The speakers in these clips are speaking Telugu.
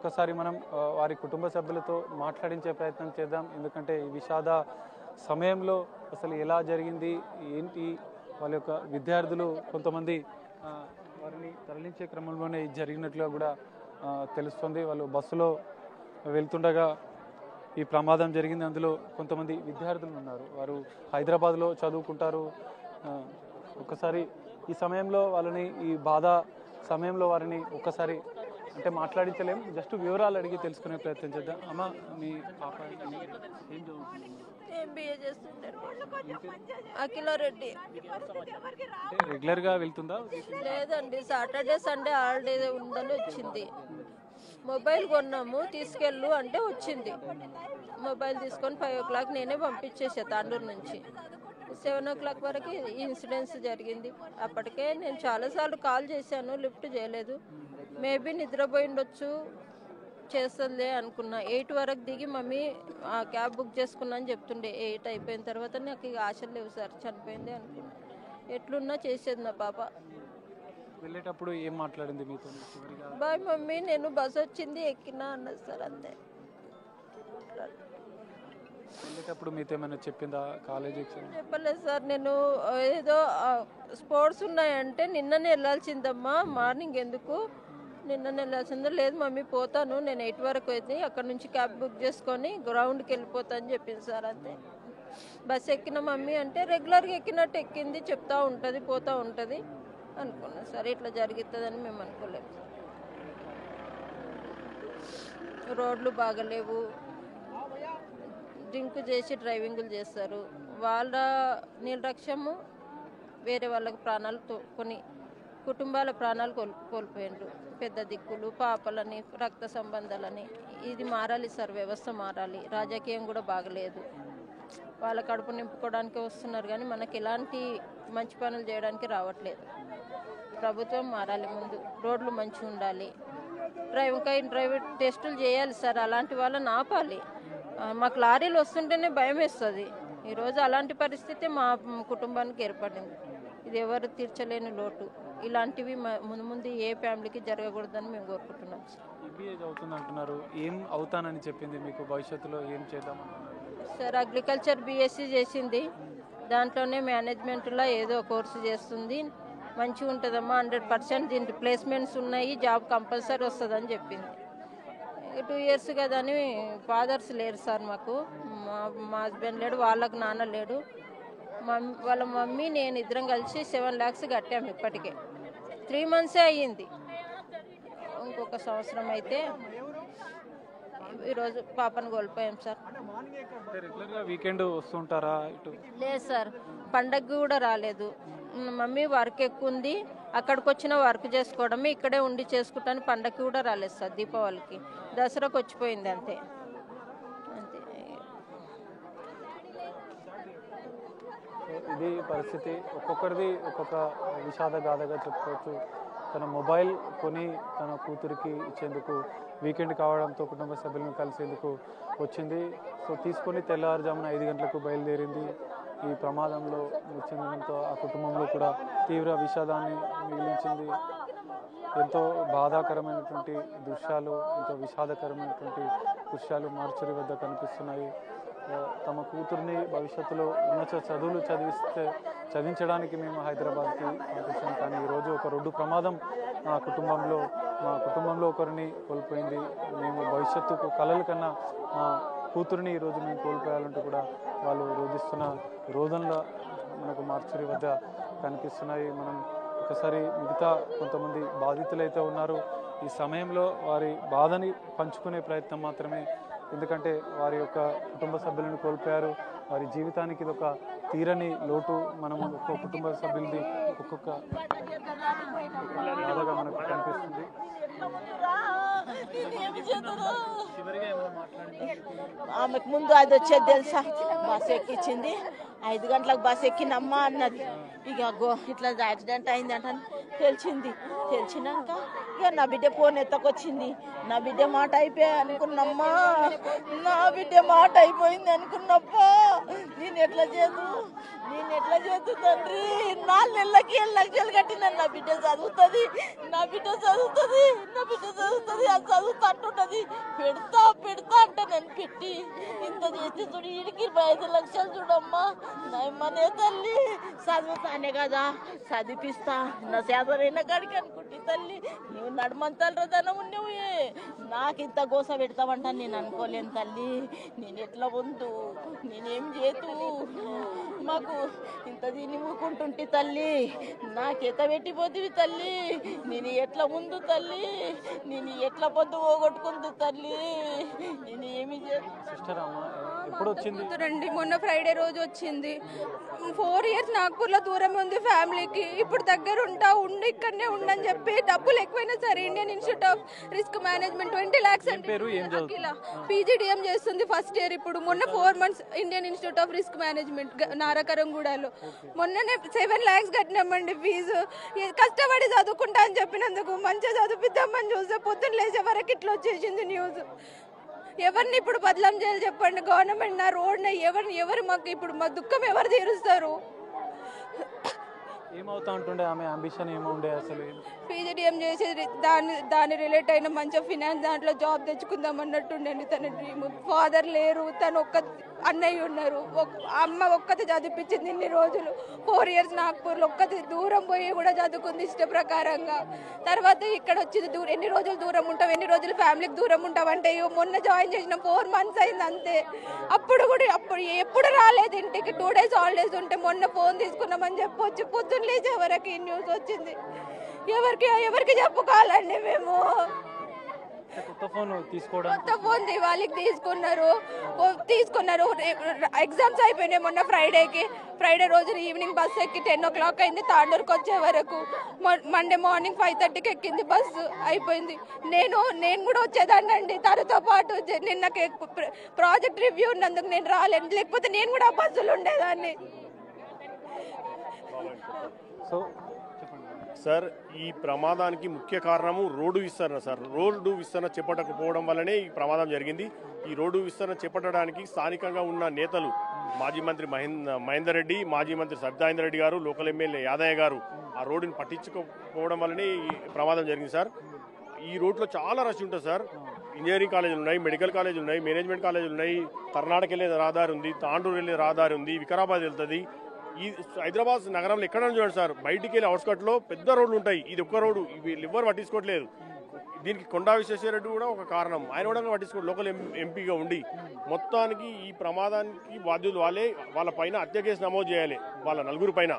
ఒక్కసారి మనం వారి కుటుంబ సభ్యులతో మాట్లాడించే ప్రయత్నం చేద్దాం. ఎందుకంటే ఈ విషాద సమయంలో అసలు ఎలా జరిగింది ఏంటి, వాళ్ళ యొక్క విద్యార్థులు కొంతమంది వారిని తరలించే క్రమంలోనే జరిగినట్లుగా కూడా తెలుస్తుంది. వాళ్ళు బస్సులో వెళ్తుండగా ఈ ప్రమాదం జరిగింది. అందులో కొంతమంది విద్యార్థులు ఉన్నారు, వారు హైదరాబాద్లో చదువుకుంటారు. ఒక్కసారి ఈ సమయంలో వాళ్ళని, ఈ బాధ సమయంలో వారిని ఒక్కసారి అంటే మాట్లాడించలేము, జస్ట్ వివరాలు అడిగి తెలుసుకునే ప్రయత్నం చేద్దాం. అమ్మ, మీ పాప ఏం చదువుతుంది? ఎంబీఏ చేస్తుంటారు. అఖిలారెడ్డి. రెగ్యులర్గా వెళ్తుందా? లేదండి, సాటర్డే సండే హాలిడే ఉందని వచ్చింది. మొబైల్ కొన్నాము, తీసుకెళ్ళు అంటే వచ్చింది. మొబైల్ తీసుకొని 5 o'clock నేనే పంపించేసా తాండూరు నుంచి. 7 o'clock వరకు ఇన్సిడెంట్స్ జరిగింది. అప్పటికే నేను చాలాసార్లు కాల్ చేశాను, లిఫ్ట్ చేయలేదు. మేబీ నిద్రపోయి ఉండొచ్చు, చేస్తుందిలే అనుకున్నా. 8 వరకు దిగి మమ్మీ ఆ క్యాబ్ బుక్ చేసుకున్నా అని చెప్తుండే. 8 అయిపోయిన తర్వాత నాకు ఇక ఆశలు లేవు సార్, చనిపోయింది అనుకున్నా. ఎట్లున్నా చేసేది నా పాప. వెళ్ళేటప్పుడు ఏం మాట్లాడింది మీతో? బాయ్ మమ్మీ, నేను బస్ వచ్చింది ఎక్కినా అన్నది సార్, అంతే. వెళ్ళేటప్పుడు మీతో ఏమైనా చెప్పిందా? కాలేజీకి చెప్పలేదు సార్. నేను ఏదో స్పోర్ట్స్ ఉన్నాయంటే నిన్ననే వెళ్ళాల్సిందమ్మా, మార్నింగ్ ఎందుకు, నిన్ననే వెళ్ళాల్సిందో. లేదు మమ్మీ పోతాను, నేను 8 వరకు అయితే అక్కడ నుంచి క్యాబ్ బుక్ చేసుకొని గ్రౌండ్కి వెళ్ళిపోతా అని చెప్పింది సార్, అంతే. బస్ ఎక్కిన మమ్మీ అంటే రెగ్యులర్గా ఎక్కినట్టు ఎక్కింది, చెప్తా ఉంటుంది, పోతూ ఉంటుంది అనుకున్నాం సార్. ఇట్లా జరుగుతుందని మేము అనుకోలేము. రోడ్లు బాగలేవు, డ్రింక్ చేసి డ్రైవింగులు చేస్తారు. వాళ్ళ నిర్లక్ష్యము వేరే వాళ్ళకి ప్రాణాలు కొన్ని కుటుంబాల ప్రాణాలు కోల్పోయిండ్రు. పెద్ద దిక్కులు, పాపలని, రక్త సంబంధాలని. ఇది మారాలి సార్, వ్యవస్థ మారాలి. రాజకీయం కూడా బాగలేదు. వాళ్ళ కడుపు నింపుకోవడానికి వస్తున్నారు కానీ మనకి ఎలాంటి మంచి పనులు చేయడానికి రావట్లేదు. ప్రభుత్వం మారాలి, ముందు రోడ్లు మంచిగా ఉండాలి. డ్రైవింగ్ టెస్టులు చేయాలి సార్, అలాంటి వాళ్ళని ఆపాలి. మాకు లారీలు వస్తుంటేనే భయం వేస్తుంది. ఈరోజు అలాంటి పరిస్థితి మా కుటుంబానికి ఏర్పడింది. ఇది ఎవరు తీర్చలేని లోటు. ఇలాంటివి ముందు ఏ ఫ్యామిలీకి జరగకూడదని మేము కోరుకుంటున్నాం సార్. ఎంబీఏ చదువుతుంది అంటున్నారు, ఏం అవుతానని చెప్పింది మీకు? భవిష్యత్తులో ఏం చేద్దాం సార్? అగ్రికల్చర్ బీఎస్సీ చేసింది, దాంట్లోనే మేనేజ్మెంట్లో ఏదో కోర్సు చేస్తుంది. మంచిగా ఉంటుందమ్మా, 100% దీని రిప్లేస్మెంట్స్ ఉన్నాయి, జాబ్ కంపల్సరీ వస్తుందని చెప్పింది. 2 years కదా అని, ఫాదర్స్ లేరు సార్ మాకు. మా హస్బెండ్ లేడు, వాళ్ళకు నాన్న లేడు. వాళ్ళ మమ్మీ నేను ఇద్దరం కలిసి 7 lakhs కట్టాము. ఇప్పటికే 3 months అయ్యింది. ఇంకొక సంవత్సరం అయితే ఈరోజు పాపను కోల్పోయాం సార్. వీకెండ్ వస్తుంటారా? లేదు సార్, పండగ కూడా రాలేదు. మమ్మీ వర్క్ ఎక్కువ ఉంది, అక్కడికి వచ్చిన వర్క్ చేసుకోవడమే, ఇక్కడే ఉండి చేసుకుంటాను. పండగకి కూడా రాలేదు సార్, దీపావళికి, దసరాకు వచ్చిపోయింది, అంతే. ఇది పరిస్థితి. ఒక్కొక్కరిది ఒక్కొక్క విషాద గాథగా చెప్పుకోవచ్చు. తన మొబైల్ కొని తన కూతురికి ఇచ్చేందుకు వీకెండ్ కావడంతో కుటుంబ సభ్యులను కలిసేందుకు వచ్చింది. సో తీసుకొని తెల్లవారుజామున 5 గంటలకు బయలుదేరింది. ఈ ప్రమాదంలో మృతి చెందడంతో ఆ కుటుంబంలో కూడా తీవ్ర విషాదాన్ని మిగిలించింది. ఎంతో బాధాకరమైనటువంటి దృశ్యాలు, ఎంతో విషాదకరమైనటువంటి దృశ్యాలు మార్చురి వద్ద కనిపిస్తున్నాయి. తమ కూతుర్ని భవిష్యత్తులో ఉన్నత చదువులు చదివించడానికి మేము హైదరాబాద్కి పంపించాం. కానీ ఈరోజు ఒక రోడ్డు ప్రమాదం మా కుటుంబంలో ఒకరిని కోల్పోయింది. మేము భవిష్యత్తుకు కలల కన్నా మా కూతురిని ఈరోజు మేము కోల్పోయాలంటూ కూడా వాళ్ళు రోధిస్తున్న రోదనలు మనకు మార్చురి వద్ద కనిపిస్తున్నాయి. మనం ఒకసారి మిగతా కొంతమంది బాధితులైతే ఉన్నారు, ఈ సమయంలో వారి బాధని పంచుకునే ప్రయత్నం మాత్రమే. ఎందుకంటే వారి యొక్క కుటుంబ సభ్యులను కోల్పోయారు. వారి జీవితానికి ఇది ఒక తీరని లోటు. మనము ఒక్కొక్క కుటుంబ సభ్యులది ఒక్కొక్క బాధగా మనకు కనిపిస్తుంది. ఆమెకు ముందు అది వచ్చేది తెలుసా, బస్ ఎక్కించింది. 5 గంటలకు బస్ ఎక్కినమ్మా అన్నది. ఇక ఇట్లా యాక్సిడెంట్ అయింది అంటే తెలిసినాక ఇక నా బిడ్డ ఫోన్ ఎత్తకొచ్చింది. నా బిడ్డ మాట అయిపోయా అనుకున్నమ్మా, నా బిడ్డ మాట అయిపోయింది అనుకున్నప్పా. నేను ఎట్లా చేతు తండ్రి? 4 నెలలకి 7 లక్షలు కట్టిన నా బిడ్డ చదువుతుంది, అది చదువుతా అంటున్నది. పెడతా అంట నేను పెట్టి ఇంత చేసి చూడు, ఈడికి 25 లక్షలు చూడమ్మా. నమ్మనే తల్లి, చదువుతానే కదా చదివిపిస్తా, నా సేదరైన కాడికి అనుకుంటే తల్లి. నువ్వు నడమంతలు ధనం నువ్వు నాకు ఇంత గోస పెడతావంట నేను అనుకోలేను తల్లి. నేను ఎట్లా ఉందు, నేనేం చేతు, మాకు ఇంత దీన్ని ఊకుంటుంటే తల్లి, నాకెత పెట్టిపోతుంది తల్లి. నేను ఎట్లా ముందు తల్లి, నేను ఎట్లా పొద్దు పోగొట్టుకుందు తల్లి. నేను ఏమి రండి, మొన్న ఫ్రైడే రోజు వచ్చింది. 4 years నాగ్పూర్లో దూరం ఉంది ఫ్యామిలీకి. ఇప్పుడు దగ్గర ఉండి ఇక్కడనే ఉండని చెప్పి డబ్బులు ఎక్కువైనా సరే Indian Institute of Risk Management 20 lakhs Akhila PGDM చేస్తుంది ఫస్ట్ ఇయర్. ఇప్పుడు మొన్న 4 months Indian Institute of Risk Management నారకరంగూడలో మొన్ననే 7 lakhs కట్టినామండి ఫీజు. కష్టపడి చదువుకుంటా అని చెప్పినందుకు మంచిగా చదివిద్దామని చూస్తే పొద్దున్న లేచే వరకు ఇట్లా వచ్చేసింది న్యూస్. ఎవరిని ఇప్పుడు బదలాం చేయాలి చెప్పండి? గవర్నమెంట్ నా రోడ్ ఎవరు మాకు ఇప్పుడు మా దుఃఖం ఎవరు తీరుస్తారు? ఏమవుతా ఉంటుండే ఆమె అంబిషన్ ఏముండే అసలు? PGDM చేసేది దాని రిలేట్ అయిన మంచిగా ఫినాన్స్ దాంట్లో జాబ్ తెచ్చుకుందాం అన్నట్టుండండి తన డ్రీమ్. ఫాదర్ లేరు, తను ఒక్క అన్నయ్య ఉన్నారు, అమ్మ ఒక్కతే చదివిపించింది ఇన్ని రోజులు. 4 years నాగ్పూర్లో ఒక్కతే దూరం పోయి కూడా చదువుకుంది ఇష్ట ప్రకారంగా. తర్వాత ఇక్కడ వచ్చింది ఎన్ని రోజులు దూరం ఉంటాం, ఎన్ని రోజులు ఫ్యామిలీకి దూరం ఉంటాం అంటే మొన్న జాయిన్ చేసిన 4 months అయింది అంతే. అప్పుడు ఎప్పుడు రాలేదు ఇంటికి. 2 days హాలిడేస్ ఉంటే మొన్న ఫోన్ తీసుకున్నామని చెప్పొచ్చు. పొద్దున్న లేచే వరకు ఈ న్యూస్ వచ్చింది. ఎవరికి చెప్పుకోవాలండి మేము? కొత్త ఫోన్ దివాళీకి తీసుకున్నారు. ఎగ్జామ్స్ అయిపోయినాయి మొన్న ఫ్రైడే రోజు ఈవినింగ్ బస్సు ఎక్కి 10 o'clock అయింది తాండూరుకి వచ్చే వరకు. మండే మార్నింగ్ 5:30కి ఎక్కింది బస్సు, అయిపోయింది. నేను కూడా వచ్చేదాన్ని అండి తనతో పాటు. నిన్న ప్రాజెక్ట్ రివ్యూ ఉన్నందుకు నేను రాలేను, లేకపోతే నేను కూడా బస్సులు ఉండేదాన్ని. సార్, ఈ ప్రమాదానికి ముఖ్య కారణము రోడ్డు విస్తరణ సార్. రోడ్డు విస్తరణ చేపట్టకపోవడం వల్లనే ఈ ప్రమాదం జరిగింది. ఈ రోడ్డు విస్తరణ చేపట్టడానికి స్థానికంగా ఉన్న నేతలు మాజీ మంత్రి మహేందర్ రెడ్డి, మాజీ మంత్రి సబితాయిందర్ రెడ్డి గారు, లోకల్ ఎమ్మెల్యే యాదయ్య గారు ఆ రోడ్డుని పట్టించుకోకపోవడం వల్లనే ఈ ప్రమాదం జరిగింది సార్. ఈ రోడ్లో చాలా రష్ ఉంటుంది సార్. ఇంజనీరింగ్ కాలేజీలు ఉన్నాయి, మెడికల్ కాలేజీలు ఉన్నాయి, మేనేజ్మెంట్ కాలేజీలు ఉన్నాయి, కర్ణాటక వెళ్ళే రహదారి ఉంది, తాండూరు వెళ్ళే రహదారి ఉంది, వికారాబాద్ వెళ్తుంది. ఈ హైదరాబాద్ నగరంలో ఎక్కడైనా చూడండి సార్, బయటికి వెళ్ళి అవుట్స్కట్లో పెద్ద రోడ్లు ఉంటాయి. ఇది ఒక్క రోడ్డు, వీళ్ళు ఎవ్వరు పట్టించుకోవట్లేదు. దీనికి కొండా విశ్వేశ్వరరెడ్డి కూడా ఒక కారణం. ఆయన కూడా పట్టించుకోవడం లోకల్ ఎంపీగా ఉండి మొత్తానికి ఈ ప్రమాదానికి బాధ్యులు వాళ్ళ పైన హత్య కేసు నమోదు చేయాలి, వాళ్ళ 4 పైన.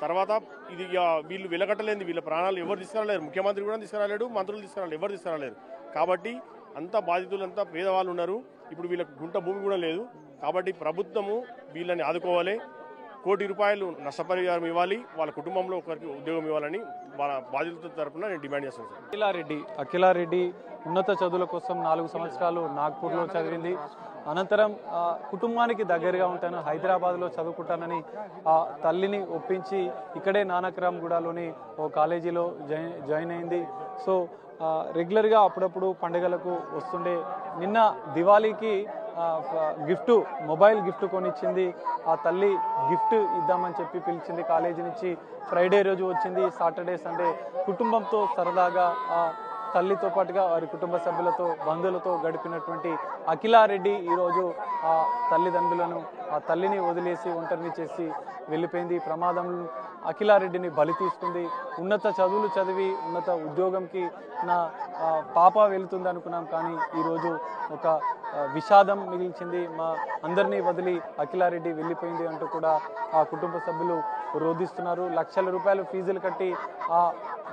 తర్వాత ఇది వీళ్ళు వెలగట్టలేదు, వీళ్ళ ప్రాణాలు ఎవరు తీసుకురాలేరు. ముఖ్యమంత్రి కూడా తీసుకురాలేడు, మంత్రులు తీసుకురాలేరు, ఎవరు తీసుకురాలేరు. కాబట్టి అంతా బాధితులంతా పేదవాళ్ళు ఉన్నారు. ఇప్పుడు వీళ్ళకి గుంట భూమి కూడా లేదు. కాబట్టి ప్రభుత్వము వీళ్ళని ఆదుకోవాలి. 1 కోటి రూపాయలు నష్టపరిహారం ఇవ్వాలి, వాళ్ళ కుటుంబంలో ఒకరికి ఉద్యోగం ఇవ్వాలని వాళ్ళ బాధితుల తరఫున నేను డిమాండ్ చేస్తాను సార్. అఖిలారెడ్డి ఉన్నత చదువుల కోసం 4 సంవత్సరాలు నాగ్పూర్లో చదివింది. అనంతరం కుటుంబానికి దగ్గరగా ఉంటాను, హైదరాబాద్లో చదువుకుంటానని తల్లిని ఒప్పించి ఇక్కడే నానక్రామ్గూడలోని ఓ కాలేజీలో జాయిన్ అయింది. సో రెగ్యులర్గా అప్పుడప్పుడు పండుగలకు వస్తుండే. నిన్న దివాళీకి మొబైల్ గిఫ్ట్ కొనిచ్చింది ఆ తల్లి. గిఫ్ట్ ఇద్దామని చెప్పి పిలిచింది కాలేజీ నుంచి. ఫ్రైడే రోజు వచ్చింది, సాటర్డే సండే కుటుంబంతో సరదాగా తల్లితో పాటుగా వారి కుటుంబ సభ్యులతో బంధువులతో గడిపినటువంటి అఖిలారెడ్డి ఈరోజు ఆ తల్లిదండ్రులను ఆ తల్లిని వదిలేసి ఒంటరిని చేసి వెళ్ళిపోయింది. ప్రమాదం అఖిలారెడ్డిని బలి తీసుకుంది. ఉన్నత చదువులు చదివి ఉన్నత ఉద్యోగంకి నా పాప వెళుతుంది అనుకున్నాం, కానీ ఈరోజు ఒక విషాదం మిగిల్చింది. మా అందరినీ వదిలి అఖిలారెడ్డి వెళ్ళిపోయింది అంటూ కూడా ఆ కుటుంబ సభ్యులు రోధిస్తున్నారు. లక్షల రూపాయలు ఫీజులు కట్టి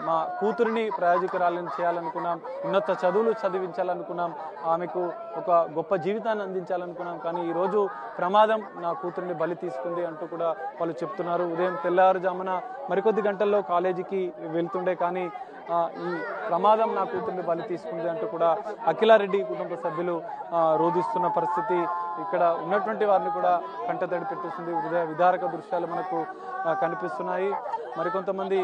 మా కూతురిని ప్రయోజకురాలను చేయాలనుకున్నాం, ఉన్నత చదువులు చదివించాలనుకున్నాం, ఆమెకు ఒక గొప్ప జీవితాన్ని అందించాలనుకున్నాం, కానీ ఈరోజు ప్రమాదం నా కూతురిని బలి తీసుకుంది అంటూ కూడా వాళ్ళు చెప్తున్నారు. ఉదయం తెల్లవారుజామున మరికొద్ది గంటల్లో కాలేజీకి వెళ్తుండే, కానీ ఈ ప్రమాదం నా కూతురిని బలి తీసుకుంది అంటూ కూడా అఖిలారెడ్డి కుటుంబ సభ్యులు రోధిస్తున్న పరిస్థితి ఇక్కడ ఉన్నటువంటి వారిని కూడా కంటతడి పెట్టేస్తుంది. హృదయ విదారక దృశ్యాలు మనకు కనిపిస్తున్నాయి. మరికొంతమంది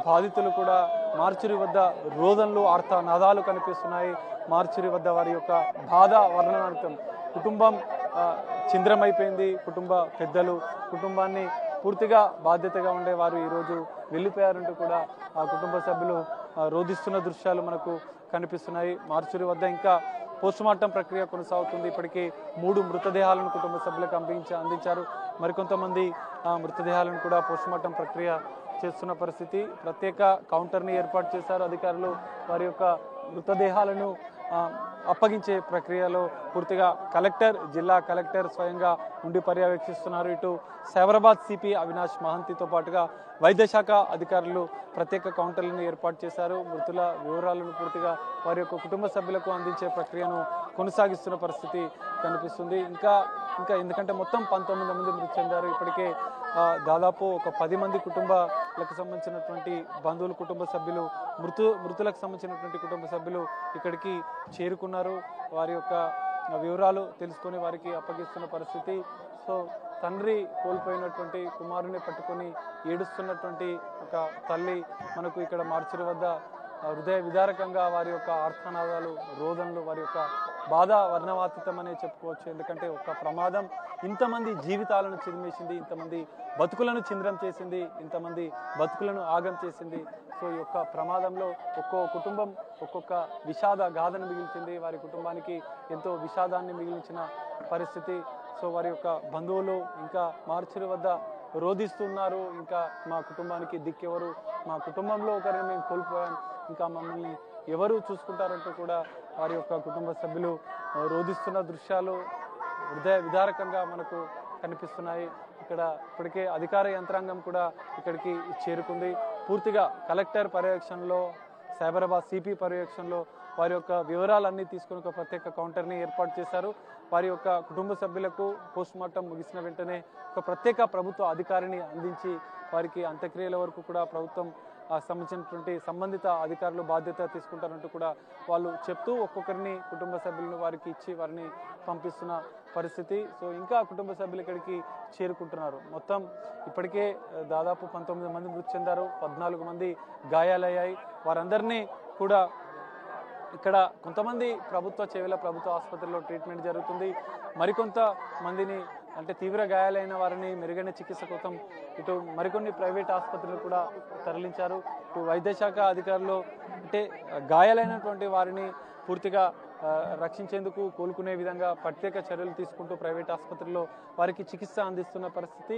బాధితులు కూడా మార్చురి వద్ద రోదనలు ఆర్త నాదాలు కనిపిస్తున్నాయి. మార్చురి వద్ద వారి యొక్క బాధ వర్ణనార్థం కుటుంబం చింద్రమైపోయింది. కుటుంబ పెద్దలు కుటుంబాన్ని పూర్తిగా బాధ్యతగా ఉండే వారు ఈరోజు వెళ్ళిపోయారంటూ కూడా ఆ కుటుంబ సభ్యులు రోధిస్తున్న దృశ్యాలు మనకు కనిపిస్తున్నాయి. మార్చురి వద్ద ఇంకా పోస్టుమార్టం ప్రక్రియ కొనసాగుతుంది. ఇప్పటికీ 3 మృతదేహాలను కుటుంబ సభ్యులకు అందించారు. మరికొంతమంది మృతదేహాలను కూడా పోస్టుమార్టం ప్రక్రియ చేస్తున్న పరిస్థితి. ప్రత్యేక కౌంటర్ని ఏర్పాటు చేశారు అధికారులు. వారి యొక్క మృతదేహాలను అప్పగించే ప్రక్రియలో పూర్తిగా కలెక్టర్, జిల్లా కలెక్టర్ స్వయంగా ఉండి పర్యవేక్షిస్తున్నారు. ఇటు సైబరాబాద్ సిపి అవినాష్ మహంతితో పాటుగా వైద్య శాఖ అధికారులు ప్రత్యేక కౌంటర్లను ఏర్పాటు చేశారు. మృతుల వివరాలను పూర్తిగా వారి యొక్క కుటుంబ సభ్యులకు అందించే ప్రక్రియను కొనసాగిస్తున్న పరిస్థితి కనిపిస్తుంది. ఇంకా ఎందుకంటే మొత్తం 19 మంది మృతి చెందారు. ఇప్పటికే దాదాపు ఒక 10 మంది కుటుంబాలకు సంబంధించినటువంటి బంధువులు, కుటుంబ సభ్యులు, మృతులకు సంబంధించినటువంటి కుటుంబ సభ్యులు ఇక్కడికి చేరుకున్నారు. వారి యొక్క వివరాలు తెలుసుకొని వారికి అప్పగిస్తున్న పరిస్థితి. సో తండ్రి కోల్పోయినటువంటి కుమారుని పట్టుకొని ఏడుస్తున్నటువంటి ఒక తల్లి మనకు ఇక్కడ మార్చురి వద్ద హృదయ విదారకంగా వారి యొక్క ఆర్తనాదాలు, రోదనలు, వారి యొక్క బాధ వర్ణవాతీతమనే చెప్పుకోవచ్చు. ఎందుకంటే ఒక ప్రమాదం ఇంతమంది జీవితాలను చిదిమేసింది, ఇంతమంది బతుకులను చింద్రం చేసింది, ఇంతమంది బతుకులను ఆగం చేసింది. సో ఈ యొక్క ప్రమాదంలో ఒక్కో కుటుంబం ఒక్కొక్క విషాద గాథను మిగిల్చింది. వారి కుటుంబానికి ఎంతో విషాదాన్ని మిగిలించిన పరిస్థితి. సో వారి యొక్క బంధువులు ఇంకా మార్చురి వద్ద రోధిస్తున్నారు. ఇంకా మా కుటుంబానికి దిక్కెవరు, మా కుటుంబంలో ఒకరిని మేము కోల్పోయాం, ఇంకా మమ్మల్ని ఎవరు చూసుకుంటారంటూ కూడా వారి యొక్క కుటుంబ సభ్యులు రోధిస్తున్న దృశ్యాలు హృదయ విదారకంగా మనకు కనిపిస్తున్నాయి. ఇక్కడ ఇప్పటికే అధికార యంత్రాంగం కూడా ఇక్కడికి చేరుకుంది. పూర్తిగా కలెక్టర్ పర్యవేక్షణలో, సైబరాబాద్ సిపి పర్యవేక్షణలో వారి యొక్క వివరాలన్నీ తీసుకుని ఒక ప్రత్యేక కౌంటర్ని ఏర్పాటు చేశారు. వారి యొక్క కుటుంబ సభ్యులకు పోస్టుమార్టం ముగిసిన వెంటనే ఒక ప్రత్యేక ప్రభుత్వ అధికారిని అందించి వారికి అంత్యక్రియల వరకు కూడా ప్రభుత్వం సంబంధించినటువంటి సంబంధిత అధికారులు బాధ్యత తీసుకుంటారంటూ కూడా వాళ్ళు చెప్తూ ఒక్కొక్కరిని కుటుంబ సభ్యులను వారికి ఇచ్చి వారిని పంపిస్తున్న పరిస్థితి. సో ఇంకా కుటుంబ సభ్యులు ఇక్కడికి చేరుకుంటున్నారు. మొత్తం ఇప్పటికే దాదాపు 19 మంది మృతి చెందారు, 14 మంది గాయాలయ్యాయి. వారందరినీ కూడా ఇక్కడ కొంతమంది ప్రభుత్వ ఆసుపత్రిలో ట్రీట్మెంట్ జరుగుతుంది. మరికొంత మందిని అంటే తీవ్ర గాయాలైన వారిని మెరుగైన చికిత్స కోసం ఇటు మరికొన్ని ప్రైవేట్ ఆసుపత్రులు కూడా తరలించారు. ఇటు వైద్య శాఖ అధికారులు అంటే గాయాలైనటువంటి వారిని పూర్తిగా రక్షించేందుకు కోలుకునే విధంగా ప్రత్యేక చర్యలు తీసుకుంటూ ప్రైవేట్ ఆసుపత్రుల్లో వారికి చికిత్స అందిస్తున్న పరిస్థితి.